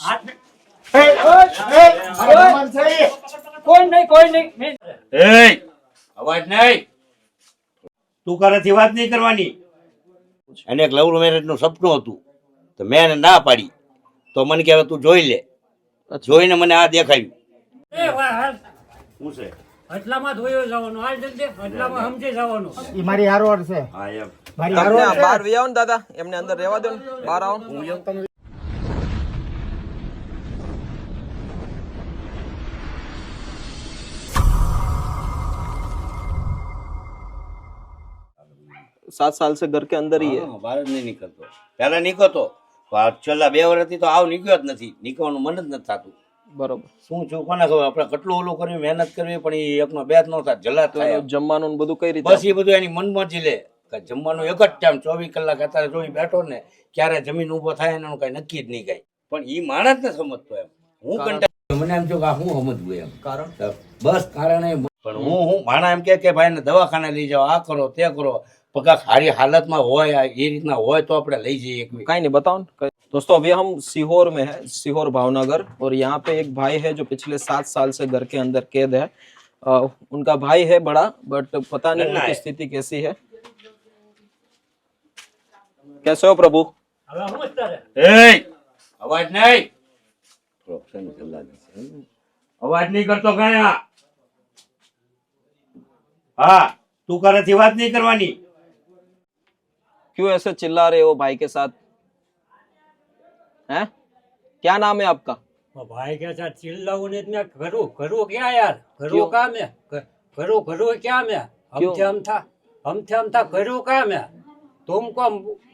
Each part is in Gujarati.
કોઈ નહીં અવાજ નહીં. તું કરેથી વાત નહીં કરવાની. એને એક લવ મેરેજ નું સપનું હતું તો મેં એને ના પાડી તો મને કહેવાય તું જોઈ લે. જોઈને મને આ દેખાયું. શું છે? હટલામાં ધોયો જવાનો હાલ જલ્દી હટલામાં સમજી જવાનો. ઈ મારી હારોર છે. હા એમ મારી હારોર છે. બહાર વી આવો ને દાદા, એમને અંદર રહેવા દો ને, બહાર આવો. सात साल से घर के अंदर ही है. બહાર જ નહીં નીકળતો. પહેલા નીકળતો છેલ્લા 2 વર્ષથી તો આવ નીકળ્યો જ નથી. નીકળવાનું મન જ નથી થતું. બરોબર. શું છું કોને ખબર. આપણે કેટલું ઓલું કર્યું, મહેનત કરવી, પણ એ એકનો બે જ ન થાય. જલા થાય. જમવાનું ને બધું કઈ રીતે? બસ એ બધું એની મનમરજી લે. જમવાનું એક જ ટાઈમ 24 કલાક અત્યારે જોઈ બેઠો ને ક્યારે જમીન ઉભો થાય એનું કઈ નક્કી જ નહીં કઈ. પણ એ માણસ ને સમજતો એમ. હું કંટાળ્યો. મને એમ થયું કે હું સમજવું એમ. કારણ બસ કારણ એ. પણ હું માણા એમ કે ભાઈ ને દવાખાને લઈ જાઓ, આ કરો તે કરો. પગા સારી હાલતમાં હોય એ રીતના હોય તો આપણે લઈ જઈએ. कहीं नहीं बताओ दोस्तों. अभी हम सीहोर में है, सीहोर भावनगर, और यहाँ पे एक भाई है जो पिछले 7 साल से घर के अंदर कैद है. उनका भाई है बड़ा, बट पता नहीं उनकी स्थिति कैसी है. कैसे हो प्रभु? અવાજ નહીં. અવાજ નહીં કરતો કયા. હા તું કરેથી વાત નહીં કરવાની. क्यों ऐसे चिल्ला रहे हो भाई के साथ? हैं? क्या नाम है आपका? भाई के साथ चिल्लाओ ने मैं करो क्या यार? करो काम है. करो क्या मैं? हम था करो काम है. तुमको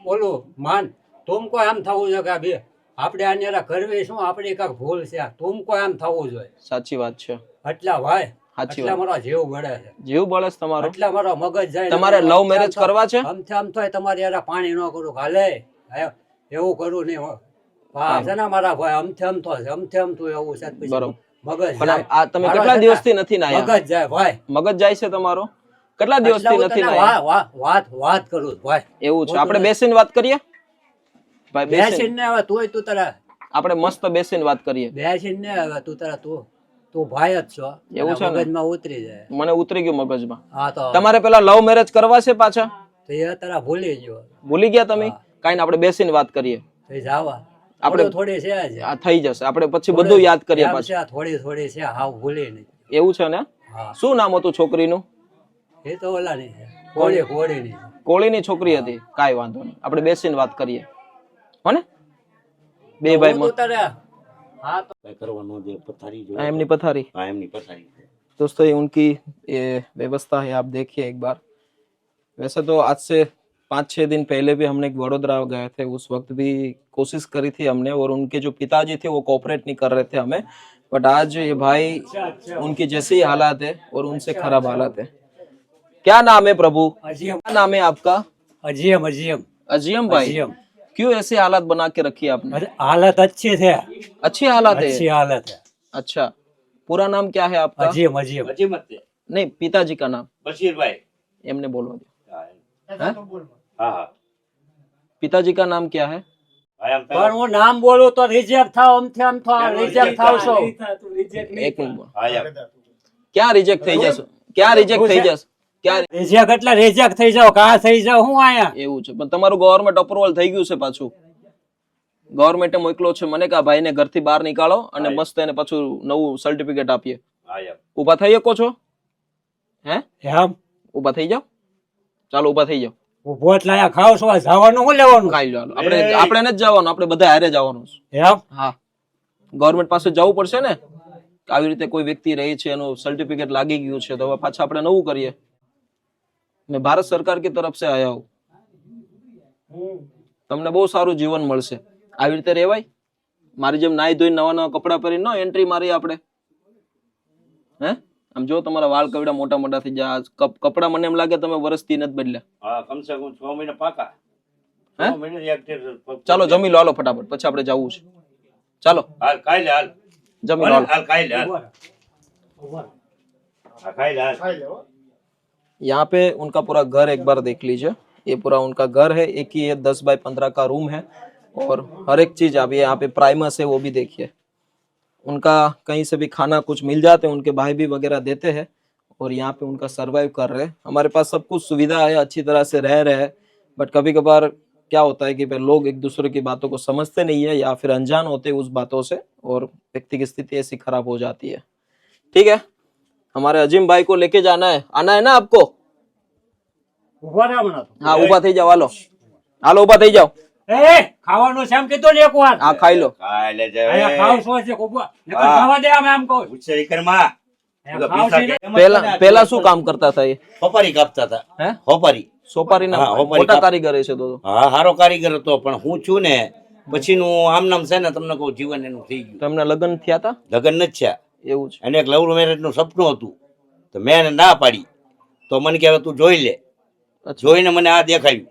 बोलो मान तुमको हम થવું છે કે બે આપણે આનેરા કરવી શું આપણે કાક ભૂલ છે. तुमको એમ થવું જોઈએ. સાચી વાત છે. એટલા ભાઈ સાચી એટલા વાત. મારો જીવ બળે છે. જીવ બળે છે તમારો? એટલા મારો મગજ જાય. તમારે લવ મેરેજ કરવા છે? આમ થાય તમારે યાર પાણી ન કરું હાલે એવું કરું નહીં. હા છે ને મારા ભાઈ આમ તો એવું છે. બરોબર. મગજ પણ આ તમે કેટલા દિવસથી નથી નાયા? મગજ જાય ભાઈ. મગજ જાય છે તમારો? કેટલા દિવસથી નથી નાયા? વાત કરું ભાઈ. એવું છે. આપણે બેસીને વાત કરીએ ભાઈ. બેસીને હવે તું તારા આપણે મસ્ત બેસીને વાત કરીએ. બેસીને હવે તું ભાઈ જ છો. એવું છે ને? મગજમાં ઉતરી જાય. મને ઉતરી ગયું મગજમાં. હા તો તમારે પેલા લવ મેરેજ કરવા છે પાછા? તો એ તારા ભૂલી ગયો. ભૂલી ગયા તમે? કાઈ ને આપણે બેસીને વાત કરીએ. તો જાવા આપણે થોડી છે જ. આ થઈ જશે. આપણે પછી બધું યાદ કરીએ પાછું. થોડી છે હાવ ભૂલી નહીં. એવું છે ને? હા. શું નામ હતું છોકરીનું? એ તો ઓલાની છે. કોળીની. કોળીની છોકરી હતી. કાઈ વાંધો નહીં. આપણે બેસીને વાત કરીએ. હો ને? બે ભાઈ તારે हाँ तो करवा नो दे पथारी जो एमनी पथारी. हाँ एमनी पथारी. दोस्तों ये उनकी ये व्यवस्था है, आप देखिए एक बार. वैसे तो आज से 5-6 दिन पहले भी हमने वडोदरा गए थे. उस वक्त भी कोशिश करी थी हमने, और उनके जो पिताजी थे वो कोऑपरेट नहीं कर रहे थे हमें. बट आज ये भाई उनकी जैसी हालात है और उनसे खराब हालात है. क्या नाम है प्रभु? क्या नाम है आपका? अजीम अजीम भाई. क्यों ऐसी हालत बना के रखी आपने? हालत अच्छी थे. अच्छी हालत है. अच्छी हालत है. अच्छा. पूरा नाम क्या है आपका? अजीम नहीं, पिताजी का नाम बशीर भाई. एमने बोलवा दो. हाँ हाँ. पिताजी का नाम क्या है? पर वो नाम बोलो तो रिजेक्ट था. हम था रिजेक्ट था उसो. एक मिनट बोलो. क्या रिजेक्ट થઈ જશે? क्या रिजेक्ट થઈ જશે? क्या रिजेक्ट એટલે रिजेक्ट થઈ જાવ કા થઈ જાવ હું આયા. એવું છે. પણ તમારું ગવર્નમેન્ટ અપ્રુવલ થઈ ગયું છે પાછું? ગવર્નમેન્ટે મોકલો છે મને કે આ ભાઈને ઘરથી બહાર નીકાળો અને મસ્ત એને પાછું નવું સર્ટિફિકેટ આપીએ. ઊભા થઈ શકો છો? હે એમ ઊભા થઈ જાઓ. ચાલો ઊભા થઈ જાઓ. ઉભો જ લાયા ખાવ છો જવાનું હું લેવાનું? કાઈ ચાલો. આપણે નથી જવાનું, આપણે બધા હારે જવાનું છે. એમ હા. ગવર્નમેન્ટ પાસે જવું પડશે ને. આવી રીતે કોઈ વ્યક્તિ રહી છે, એનું સર્ટિફિકેટ લાગી ગયું છે, તો હવે પાછા આપણે નવું કરીએ. मैं भारत सरकार की तरफ से आया हूँ. તમને બહુ સારું જીવન મળશે. આવી રીતે રહેવાય? મારી જેમ નાઈ ધોઈ નવા નવા કપડા પહેરીને નો એન્ટ્રી મારી આપણે. હે આમ જો તમારા વાળ કવડા મોટા થઈ જાય. કપડા મને એમ લાગે તમે વર્ષથી નથી બદલ્યા. હા કમસે કમ 6 મહિના પાકા. 6 મહિના એક ચાલો જમી લો હાલો ફટાફટ, પછી આપણે જવું છે. ચાલો હાલ ખાઈ લે. હાલ જમી લો હાલ ખાઈ લે. હાલ ખાઈ લે. यहाँ पे उनका पूरा घर एक बार देख लीजिए. ये पूरा उनका घर है. एक ही 10 बाय 15 का रूम है. और हर एक चीज अभी यहाँ पे प्राइमस है वो भी देखिए। उनका कहीं से भी खाना कुछ मिल जाते हैं, उनके भाई भी वगैरह देते हैं और यहाँ पे उनका सरवाइव कर रहे हैं। हमारे पास सब कुछ सुविधा है, अच्छी तरह से रह रहे हैं, बट कभी कभार क्या होता है कि भाई लोग एक दूसरे की बातों को समझते नहीं है या फिर अनजान होते हैं उस बातों से और व्यक्ति की स्थिति ऐसी खराब हो जाती है। ठीक है, हमारे अजीम भाई को लेके जाना है, आना है ना आपको? ઉભા રહો હમણાં તો. हाँ उबा थी जाओ, हालो उबा थी जाओ। એ ખાવાનું છે એમ કીધું ને એકવાર. हाँ खाई लो। ખાઈ લેજે અહીંયા ખાવ છો છે ઉભા. નકર હા. ખાવા દે આમ કોણ. ઉછેરી કરમાં અહીંયા ખાવ છે ને. पहला શું કામ કરતા था ये? હોપારી કાપતા હતા હે? હોપારી સોપારીના હા, હોપારી મોટા કાપ- કારીગર છે તો હા હારો કારીગર હતો પણ હું છું ને પછીનું આમ નામ છે ને તમને કહું જીવન એનું થઈ ગયું તમને લગ્ન થયા હતા લગ્ન નથી થયા એવું છે? અને એક લવ મેરેજ નું સપનું હતું તો મેં એને ના પાડી તો મને કે હવે તું જોઈ લે અચ્છા, જોઈને મને આ દેખાયું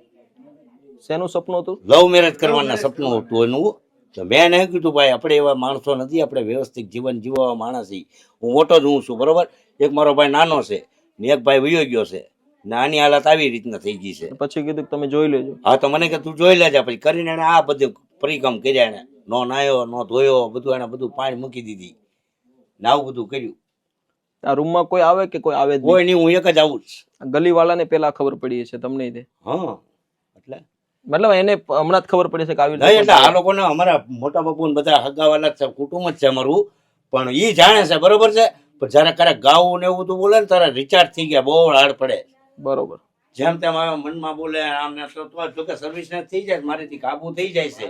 શેનું સપનું હતું? લવ મેરેજ કરવાના સપનું હતું એનું તો મેં એને કીધું ભાઈ આપણે એવા માણસો નથી, આપણે વ્યવસ્થિત જીવન જીવવા માણસ છીએ. હું મોટો જ હું છું બરોબર, એક મારો ભાઈ નાનો છે ને એક ભાઈ વયો ગયો છે ને આની હાલત આવી રીતના થઈ ગઈ છે. પછી કીધું કે તમે જોઈ લેજો. હા તો મને કે તું જોઈ લેજે. પછી કરીને એને આ બધું પરિક્રમ કર્યા, એને નો નાયો નો ધોયો, બધું એને બધું પાણી મૂકી દીધી ને આવું બધું કર્યું. આ રૂમમાં કોઈ આવે કે કોઈ આવે જ નહીં? કોઈ નહીં, હું એક જ આવું જ. ગલીવાળાને પેલા ખબર પડી છે, તમને તે હા એટલે મતલબ એને હમણાં જ ખબર પડી છે કે આવી નહીં, એટલે રીતે આ લોકોને અમારા મોટા બાપુ ને બધા હગાવાલા જ છે, કુટુંબ જ છે અમારું, પણ એ જાણે છે બરોબર છે. પણ જયારે ક્યારેક ગાવું ને એવું બધું બોલે ને ત્યારે રિચાર્જ થઈ ગયા, બહુ હાડ પડે. બરોબર. જેમ તેમ આવે મનમાં બોલે આમ ને તો કે સર્વિસ ને થઈ જાય, મારીથી કાબુ થઈ જાય છે.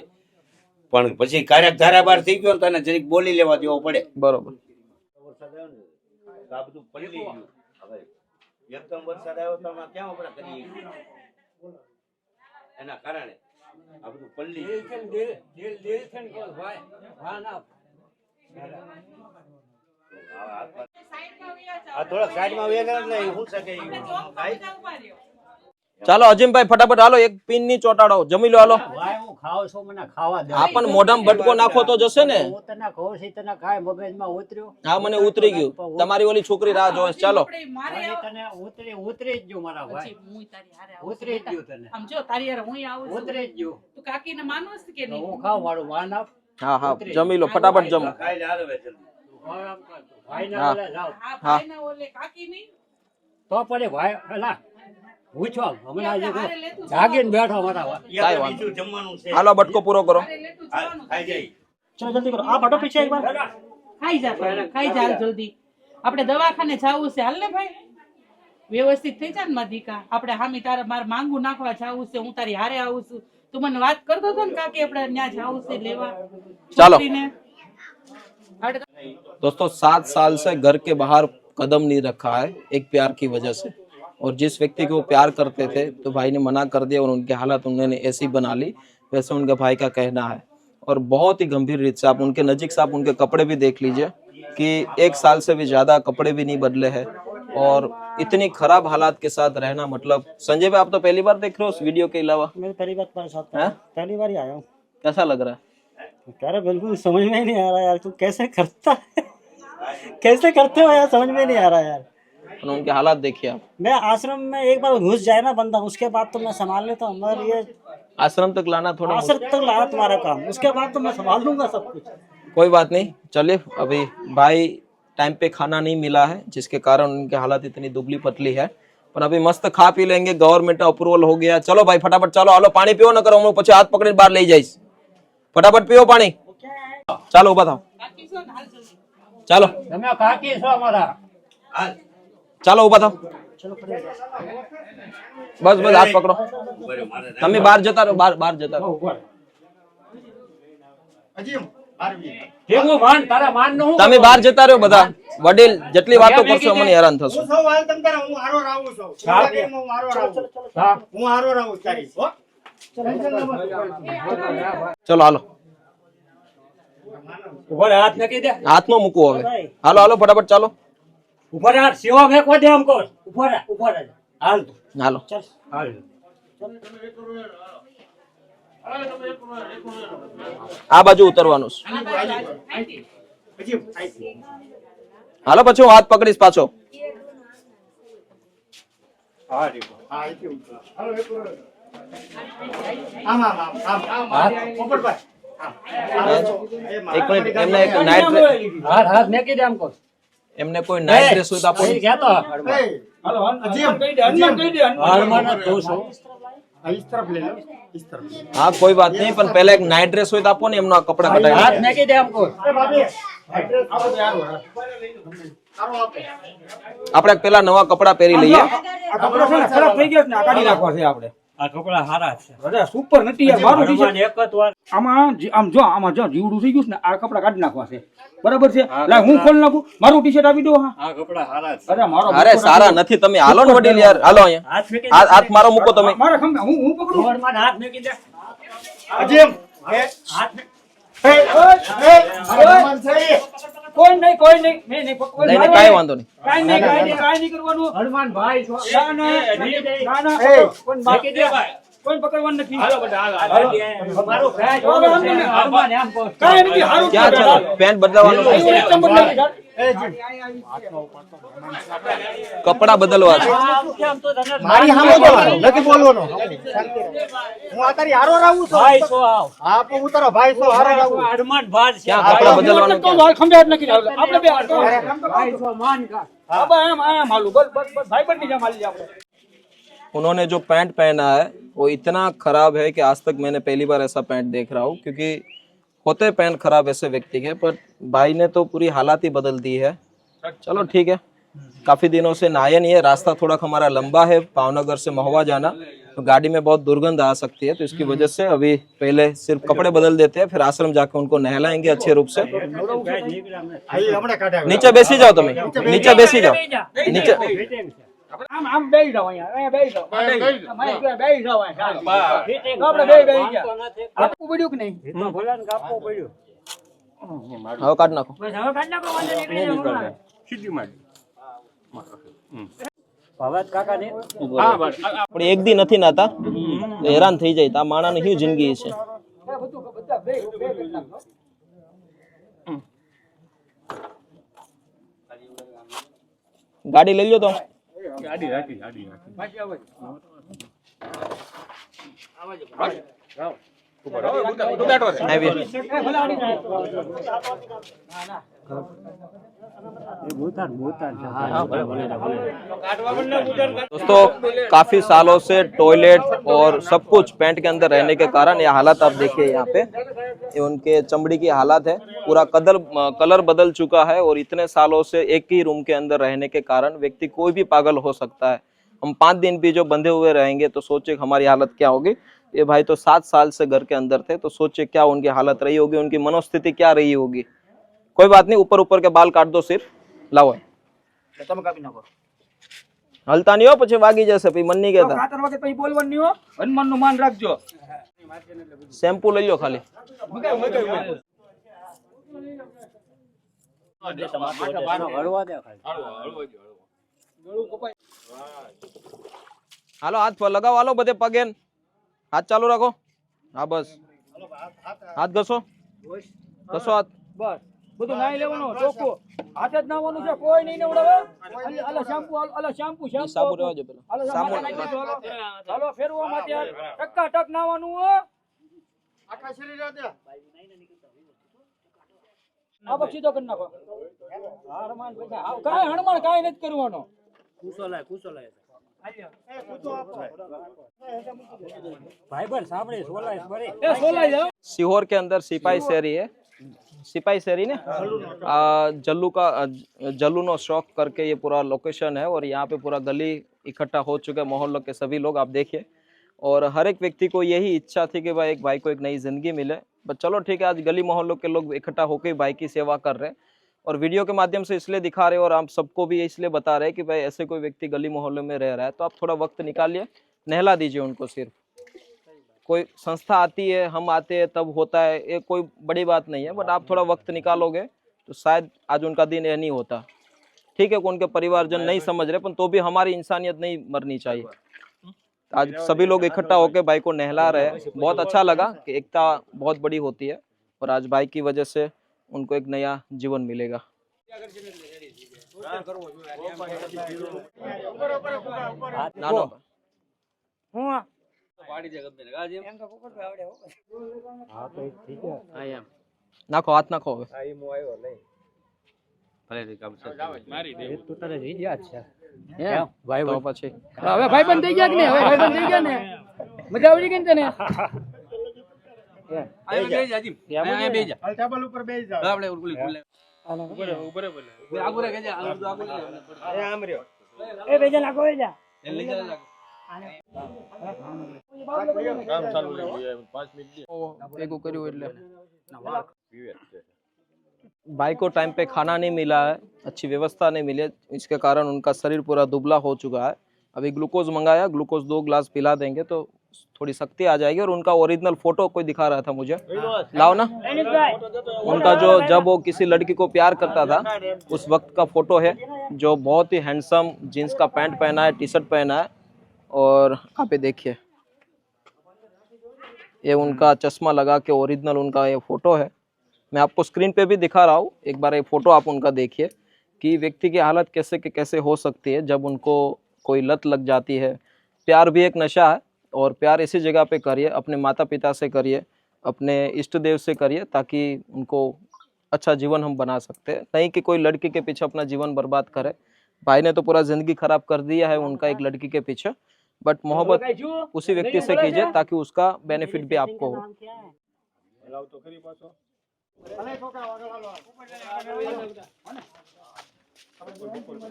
પણ પછી ક્યારેક ધારાબાર થઈ ગયો ને તને જરીક બોલી લેવા દેવો પડે. બરોબર. વરસાદ આવ્યો ને તો આ બધું પલળી ગયું. હવે એકદમ વરસાદ આવ્યો તો આમાં ક્યાં આપણે કરીએ? એના કારણે આ બધું પલળી દિલ ગયું. છે ને દિલ દિલ છે ને કોણ ભાઈ. હા ના. આ થોડાક સાઈડમાં વેગા એટલે હું શકે ચાલો અજીમભાઈ ફટાફટ હાલો, એક પિન ની ચોટાડો, જમી લો હાલો. ભાઈ હું ખાવ છું મને ખાવા દે. આ પણ મોઢામાં બટકો નાખો તો જશે ને. હું તને કહું છું તને કાંઈ મગજમાં ઉતર્યું. હા મને ઉતરી ગયું, તમારી ઓલી છોકરી રાહ જોવે છે. ચાલો મારી તને ઉતરી જ ગયું મારા ભાઈ. ઉતરી જ ગયું તને. ઉતરી જ ગયું. તો હું ખાવ મારું માન આપ. હા હા જમી લો ફટાફટ જમો. ખાઈ લે હાલો હવે જલ્દી. ભાઈના હા. ઓલે જાઓ. હા તો પડે ભાઈ એલા પૂછો હમણાં જે જાગીને બેઠો મારા ભાઈ. કાંઈ વાંધો બીજું જમવાનું છે. હાલો બટકો પૂરો કરો. હા, ખાઈ જાય. ચલો જલ્દી કરો. આ ફટો પીછે એક વાર. ખાઈ જા પહેલા, ખાઈ જા જલ્દી. આપણે દવાખાને જાવું છે, હાલ ને ભાઈ. વ્યવસ્થિત થઈ જા ને મારા દીકા. આપણે હામી તારે મારે માંગુ નાખવા જાવું છે, હું તારી હારે આવું છું. તું મને વાત કરતો હતો ને કાકી આપણે ત્યાં જાવું છે લેવા ચાલો. છોકરીને. दोस्तों 7 साल से घर के बाहर कदम नहीं रखा है एक प्यार की वजह से, और जिस व्यक्ति को वो प्यार करते थे तो भाई ने मना कर दिया और उनकी हालत उन्होंने ऐसी बना ली, वैसे उनके भाई का कहना है। और बहुत ही गंभीर रीत से आप उनके नजीक से आप उनके कपड़े भी देख लीजिए कि 1 साल से भी ज्यादा कपड़े भी नहीं बदले हैं और इतनी खराब हालात के साथ रहना, मतलब संजय भाई आप तो पहली बार देख रहे हो उस वीडियो के अलावा? मैं पहली बार तुम्हारे साथ हैं? पहली बार ही आया हूँ। कैसा लग रहा है? कह रहा बिल्कुल समझ में ही नहीं आ रहा यार, तू कैसे करता है कैसे करते हो यार, समझ में नहीं आ रहा यार। और उनके हालात देखिए आप। मैं आश्रम में एक बार घुस जाए ना बंदा, उसके बाद तो मैं संभाल लेता हूँ, मगर ये आश्रम तक लाना थोड़ा आश्रम तक लाया तुम्हारा काम, उसके बाद तो मैं संभाल लूंगा सब कुछ। कोई बात नहीं, चलिए अभी भाई टाइम पे खाना नहीं मिला है जिसके कारण उनकी हालत इतनी दुबली पतली है, पर अभी मस्त खा पी लेंगे, गवर्नमेंट अप्रूवल हो गया। चलो भाई फटाफट चलो, हालो पानी पियो न करो, પછી હાથ પકડીને બહાર લઈ જઈશ। ફટાફટ પીઓ પાણી, ચાલો ઉભા થાઓ, ચાલો તમે કાકી છો અમારા. હાલ. ચાલો ઉભા થાઓ, બસ બસ હાથ પકડો, બરાબર, મારે તમે બહાર જતા રહો, બહાર જતા રહો। ઉભો રહે. ભેગું માન તારા માન નું તમે બહાર જતા રહો બધા, વડીલ જેટલી વાતો કરશો મને હેરાન થશો। ચલો હાલો, ઉભો રહે, હાથ નાખી દે. હાથ નો મૂકવો હવે, હાલો હાલો ફટાફટ ચાલો, ઉભો રહે, સેવા ફેંકવા દે આમ કહો. ઉભો રહે, ઉભો રહે. હાલ તું. હાલો હાલ. આ બાજુ ઉતરવાનું છે। હાલો પછી હું હાથ પકડીશ પાછો। આમ આમ આમ આમ આમ પોપટભાઈ એક મિનિટ એમને એક નાઇટ હાથ હાથ મેકી દે આમ કહો. એમને કોઈ નાઇટ ડ્રેસ હોય તો આપો. અહીં ગયા તો હાલો અજીમ હનુમાન જ જોઉં છું. इस तरफ ले लो इस तरफ હા કોઈ વાત નહીં, પણ પહેલા એક નાઇટ ડ્રેસ હોય તો આપો ને, એમના કપડા હાથ કઢાવી. મેકી દે આમ કહો. આપણે પેલા નવા કપડા પહેરી લઈએ. આ કપડો છે ને ખરાબ થઈ ગયો છે ને આ કાઢી નાખવા છે આપણે. આ કપડા હારા છે. અરે સુપર નથી યાર, મારું હનુમાન ટી-શર્ટ એક જ વાર આમાં આમાં જો જીવડું થઈ ગયું છે ને, આ કપડા કાઢી નાખવા છે. બરાબર છે, લા હું ખોલ નાખું, મારું ટી-શર્ટ આપી દો. હા આ કપડા હારા છે. અરે મારો અરે સારા નથી, તમે હાલો ને વડીલ યાર, હાલો અહીંયા. હાથ મેકી હાથ હાથ મારો મૂકો તમે. મારા ખંભે હું પકડું. હનુમાન હાથ મેકી દે. अजीम હાથ મેકી हनुमान सही કોઈ નહીં નહીં નહીં નહીં, કાંઈ વાંધો નહીં. કાંઈ નહીં કરવાનું. હનુમાન ભાઈ છો. ના ના ના કોઈ મેકી દે ભાઈ. કોઈ પકડવાનું નથી. મારો ભાઈ છો. હનુમાન એમ કહો. કાંઈ નથી, હારું ક્યાં છે. ચાલો પેન્ટ બદલાવાનું છે. અહીં એકદમ બદલાવી દે. કપડા બદલવા છે. કેમ તો તને મારી સામે બોલવાનો નથી બોલવાનો હું આ તારી હારો રાવું છું ભાઈ છો આવ. હા પણ હું તારો ભાઈ છું હારો રાવું હનુમાન ભાઈ છે. ક્યાં કપડા બદલવાનું તો ક્યાં? ખંભે હાથ નાખી દે. આપણે બે હાથ ભાઈ છો માન કા. આમ હાલું બસ બસ બસ ભાઈ બંધ ની જેમ હાલી આપણે. उन्होंने जो पैंट पहना है वो इतना खराब है कि आज तक मैंने पहली बार ऐसा पैंट देख रहा हूँ, क्योंकि होते पैंट खराब ऐसे व्यक्ति के, पर भाई ने तो पूरी हालात ही बदल दी है. चलो ठीक है, काफी दिनों से नहाया नहीं है, रास्ता थोड़ा हमारा लंबा है भावनगर से महुआ जाना, तो गाड़ी में बहुत दुर्गंध आ सकती है, तो इसकी वजह से अभी पहले सिर्फ कपड़े बदल देते हैं, फिर आश्रम जाकर उनको नहलाएंगे अच्छे रूप से. અહીં હમણાં કાઢ્યા नीचे बेसी जाओ તમે, नीचे बेसी जाओ, नीचे. આમ બેહી જાવ અહીંયા, અહીંયા બેહી જાવ. બેહી જાવ અહીંયા. આપણે બેહી ગયા. આપવું પડ્યું કે નહીં? તો ભોલાને કાપવો પડ્યો. હવે કાઢ નાખો. બસ હવે કાઢ નાખો, વાંધો નીકળી જાય હમણાં. ભગત કાકા ને પણ એક દી નથી નાતા તો હેરાન થઈ જાય. તો આ માણસની શું જિંદગી છે. બધા બેહી નાખો. ગાડી લઈ લો તો. આવીએ. दोस्तों काफी सालों से टॉयलेट और सब कुछ पैंट के अंदर रहने के कारण ये हालत आप देखिए यहाँ पे, ये उनके चमड़ी की हालत है, पूरा कलर बदल चुका है. और इतने सालों से एक ही रूम के अंदर रहने के कारण व्यक्ति कोई भी पागल हो सकता है. हम 5 दिन भी जो बंधे हुए रहेंगे तो सोचे हमारी हालत क्या होगी. ये भाई तो 7 साल से घर के अंदर थे, तो सोचे क्या उनकी हालत रही होगी, उनकी मनोस्थिति क्या रही होगी. कोई बात नहीं, ऊपर ऊपर के बाल काट दो सिर्फ. लाओ તમે કાપી નાખો. હલતા નહીં હો, પછી વાગી જશે, પછી મન નહીં કહેતા. ખાતર વગર પછી બોલવાનું નહીં હો. હનુમાનનું માન રાખજો. શેમ્પુ લઈ લો ખાલી. હળવા દે ખાલી. હાલો હાથ પર લગાવો, હાલો બધે પગે ને. હાથ ચાલુ રાખો. હા બસ, હાથ ઘસો, ઘસો હાથ. બસ બધું નાઈ લેવાનું ચોખ્ખું. હાથ જ નાવાનું છે, કોઈ નહીં નવડાવે. અલા શેમ્પુ સાબુ રહેવા દો પેલા. હાલો ફેરવા માટે ટક્કા ટક નાવાનું હો. આખા શરીર દે આ પછી તો કરી નાખો. હનુમાન પૈસા કાંઈ હનુમાન કાંઈ નથી કરવાનો. કુસો લાય. ભાઈ બન સાંભળે સોલાય બરે. એ સોલાઈ જાઓ. सीहोर के अंदर सिपाही शहरी है, सिपाही शहरी ने जल्लू शौक करके ये पूरा लोकेशन है. और यहाँ पे पूरा गली इकट्ठा हो चुका है, मोहल्लों के सभी लोग आप देखिए. और हर एक व्यक्ति को यही इच्छा थी कि भाई एक भाई को एक नई जिंदगी मिले. बट चलो ठीक है, आज गली मोहल्लों के लोग इकट्ठा होकर भाई की सेवा कर रहे हैं. और वीडियो के माध्यम से इसलिए दिखा रहे हैं और आप सबको भी इसलिए बता रहे हैं कि भाई ऐसे कोई व्यक्ति गली मोहल्ले में रह रहा है तो आप थोड़ा वक्त निकालिए, नहला दीजिए उनको. सिर्फ कोई संस्था आती है, हम आते हैं तब होता है, ये कोई बड़ी बात नहीं है. बट आप थोड़ा वक्त निकालोगे तो शायद आज उनका दिन ये नहीं होता. ठीक है, उनके परिवारजन नहीं समझ रहे, पर तो भी हमारी इंसानियत नहीं मरनी चाहिए. आज सभी लोग इकट्ठा होकर भाई को नहला रहे हैं. बहुत अच्छा लगा कि एकता बहुत बड़ी होती है और आज भाई की वजह से उनको एक नया जीवन मिलेगा. હું એમ તો પોપટભાઈ આવડે હો. નાખો હાથ નાખો હવે તો પછી હવે ભાઈબંધ થઈ ગયા કે નહીં? હવે ભાઈબંધ થઈ ગયા ને? મજા આવી ગઈ ને તને? હાલ ટેબલ ઉપર બેસી જાઓ. એ આમ રહ્યો. એ બેજા નાખો બેજા. ભેગું કર્યું એટલે भाई को टाइम पे खाना नहीं मिला है, अच्छी व्यवस्था नहीं मिली है, इसके कारण उनका शरीर पूरा दुबला हो चुका है। अभी ग्लूकोज मंगाया, ग्लूकोज 2 ग्लास पिला देंगे तो थोड़ी शक्ति आ जाएगी। और उनका ओरिजिनल फोटो कोई दिखा रहा था मुझे, लाओ ना। उनका जो जब वो किसी लड़की को प्यार करता था उस वक्त का फोटो है, जो बहुत ही हैंडसम जीन्स का पैंट पहना है, टी शर्ट पहना है। और यहाँ पे देखिए ये उनका चश्मा लगा के ओरिजिनल उनका ये फोटो है। मैं आपको स्क्रीन पे भी दिखा रहा हूँ, एक बार ये फोटो आप उनका देखिए कि व्यक्ति की हालत कैसे के कैसे हो सकती है जब उनको कोई लत लग जाती है। प्यार भी एक नशा है और प्यार इसी जगह पे करिए, अपने माता पिता से करिए, अपने इष्ट देव से करिए, ताकि उनको अच्छा जीवन हम बना सकते हैं। नहीं कि कोई लड़की के पीछे अपना जीवन बर्बाद करे। भाई ने तो पूरा ज़िंदगी खराब कर दिया है उनका एक लड़की के पीछे, बट मोहब्बत उसी व्यक्ति से कीजिए ताकि उसका बेनिफिट भी आपको हो।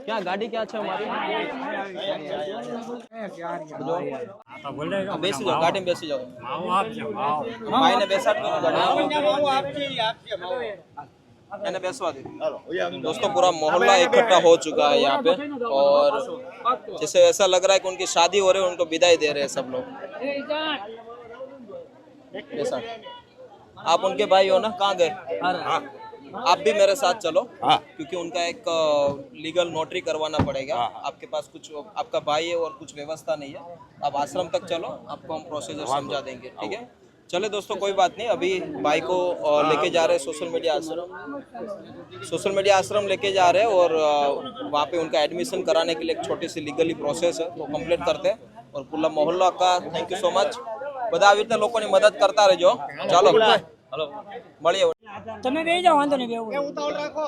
क्या गाड़ी क्या છે અમારી? બેસી જાઓ, ગાડી में બેસી જાઓ, ભાઈને બેસાડ દો ગાડી मैंने बेसवा दी। दोस्तों पूरा मोहल्ला इकट्ठा हो चुका है यहाँ पे और जैसे ऐसा लग रहा है कि उनकी शादी हो रही है, उनको विदाई दे रहे हैं सब लोग। बेसाड, आप उनके भाई हो ना? कहाँ गए? आप भी मेरे साथ चलो, क्योंकि उनका एक लीगल नोटरी करवाना पड़ेगा। आपके पास कुछ, आपका भाई है और कुछ व्यवस्था नहीं है, आप आश्रम तक चलो, आपको हम प्रोसीजर समझा देंगे, ठीक है? चले दोस्तों, कोई बात नहीं। अभी भाई को लेके जा रहे हैं सोशल मीडिया आश्रम लेके जा रहे हैं और वहाँ पे उनका एडमिशन कराने के लिए एक छोटी सी लीगली प्रोसेस है, वो कंप्लीट करते हैं। और पूरा मोहल्ला का थैंक यू सो मच, બધા આવી રીતે લોકોની મદદ કરતા રહેજો। ચાલો મળીએ। તમે બેસી જાઓ, વાંધો નહીં બેવું. એ ઉતાવળ રાખો.